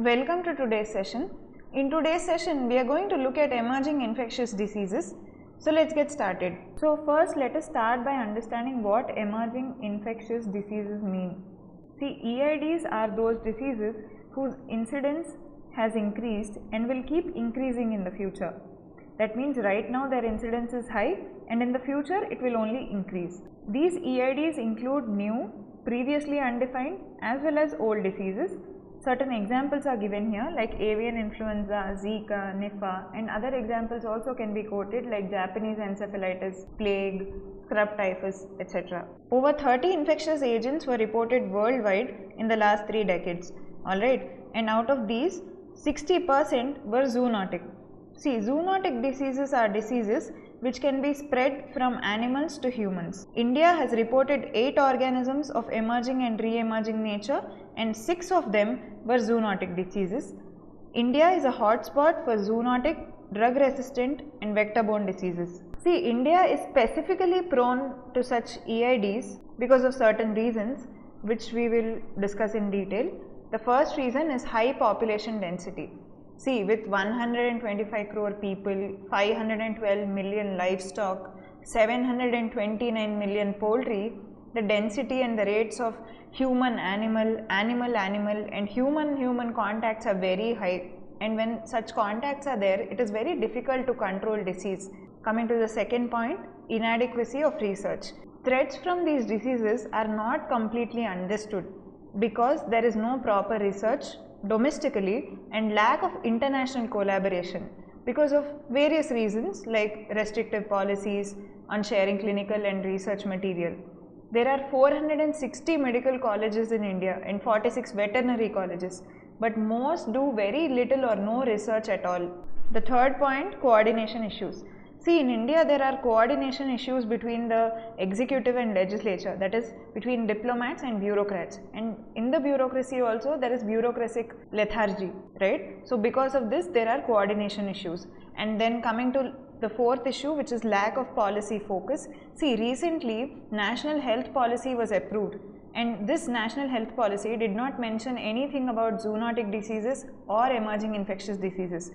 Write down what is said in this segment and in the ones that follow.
Welcome to today's session. In today's session, we are going to look at emerging infectious diseases. So let's get started. So first, let us start by understanding what emerging infectious diseases mean. See, EIDs are those diseases whose incidence has increased and will keep increasing in the future. That means right now their incidence is high and in the future it will only increase. These EIDs include new, previously undefined as well as old diseases. Certain examples are given here like avian influenza, Zika, Nipah, and other examples also can be quoted like Japanese encephalitis, plague, scrub typhus, etc. Over 30 infectious agents were reported worldwide in the last 3 decades. Alright, and out of these, 60% were zoonotic. See, zoonotic diseases are diseases which can be spread from animals to humans. India has reported 8 organisms of emerging and re-emerging nature and 6 of them were zoonotic diseases. India is a hotspot for zoonotic, drug-resistant and vector-borne diseases. See, India is specifically prone to such EIDs because of certain reasons which we will discuss in detail. The first reason is high population density. See, with 125 crore people, 512 million livestock, 729 million poultry, the density and the rates of human-animal, animal-animal and human-human contacts are very high, and when such contacts are there, it is very difficult to control disease. Coming to the second point, inadequacy of research. Threats from these diseases are not completely understood because there is no proper research domestically and lack of international collaboration because of various reasons like restrictive policies on sharing clinical and research material. There are 460 medical colleges in India and 46 veterinary colleges, but most do very little or no research at all. The third point, coordination issues. See, in India there are coordination issues between the executive and legislature, that is between diplomats and bureaucrats, and in the bureaucracy also there is bureaucratic lethargy, right? So because of this there are coordination issues. And then coming to the fourth issue, which is lack of policy focus. See, recently National Health Policy was approved and this National Health Policy did not mention anything about zoonotic diseases or emerging infectious diseases.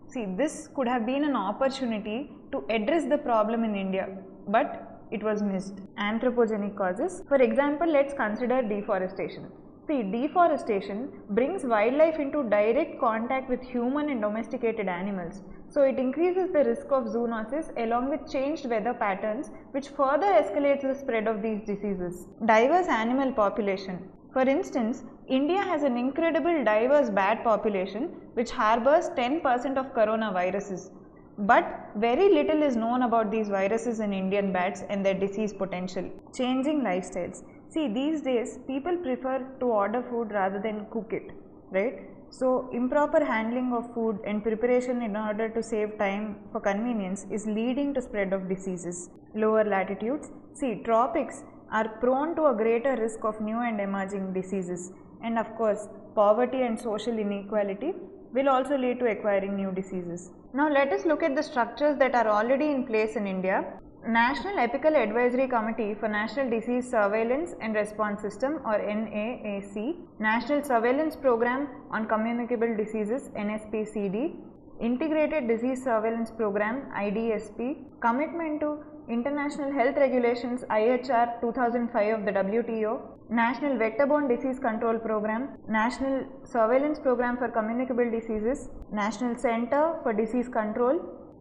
See, this could have been an opportunity to address the problem in India, but it was missed. Anthropogenic causes. For example, let's consider deforestation. See, deforestation brings wildlife into direct contact with human and domesticated animals. So, it increases the risk of zoonosis along with changed weather patterns, which further escalates the spread of these diseases. Diverse animal population. For instance, India has an incredible diverse bat population which harbors 10% of coronaviruses. But very little is known about these viruses in Indian bats and their disease potential. Changing lifestyles. See, these days people prefer to order food rather than cook it, right? So, improper handling of food and preparation in order to save time for convenience is leading to spread of diseases. Lower latitudes. See, tropics are prone to a greater risk of new and emerging diseases, and of course poverty and social inequality will also lead to acquiring new diseases. Now let us look at the structures that are already in place in India. National Apical Advisory Committee for National Disease Surveillance and Response System or NAAC, National Surveillance Program on Communicable Diseases NSPCD, Integrated Disease Surveillance Program IDSP, Commitment to International Health Regulations IHR 2005 of the WTO, National Vector-Borne Disease Control Program, National Surveillance Program for Communicable Diseases, National Center for Disease Control,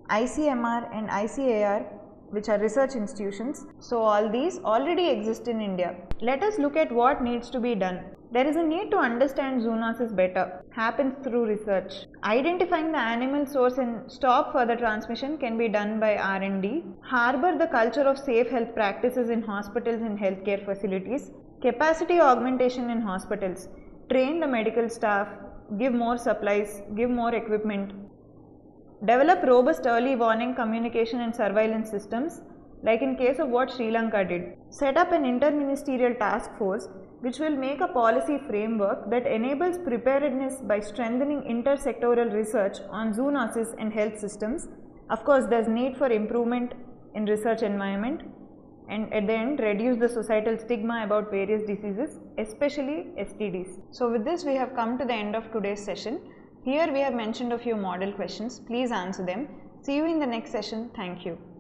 ICMR and ICAR, which are research institutions. So all these already exist in India. Let us look at what needs to be done. There is a need to understand zoonosis better. Happens through research. Identifying the animal source and stop further transmission can be done by R&D. Harbor the culture of safe health practices in hospitals and healthcare facilities. Capacity augmentation in hospitals. Train the medical staff. Give more supplies. Give more equipment. Develop robust early warning, communication and surveillance systems, like in case of what Sri Lanka did. Set up an interministerial task force which will make a policy framework that enables preparedness by strengthening intersectoral research on zoonosis and health systems. Of course, there is need for improvement in research environment. and at the end reduce the societal stigma about various diseases, especially STDs. So with this we have come to the end of today's session. Here we have mentioned a few model questions. Please answer them. See you in the next session. Thank you.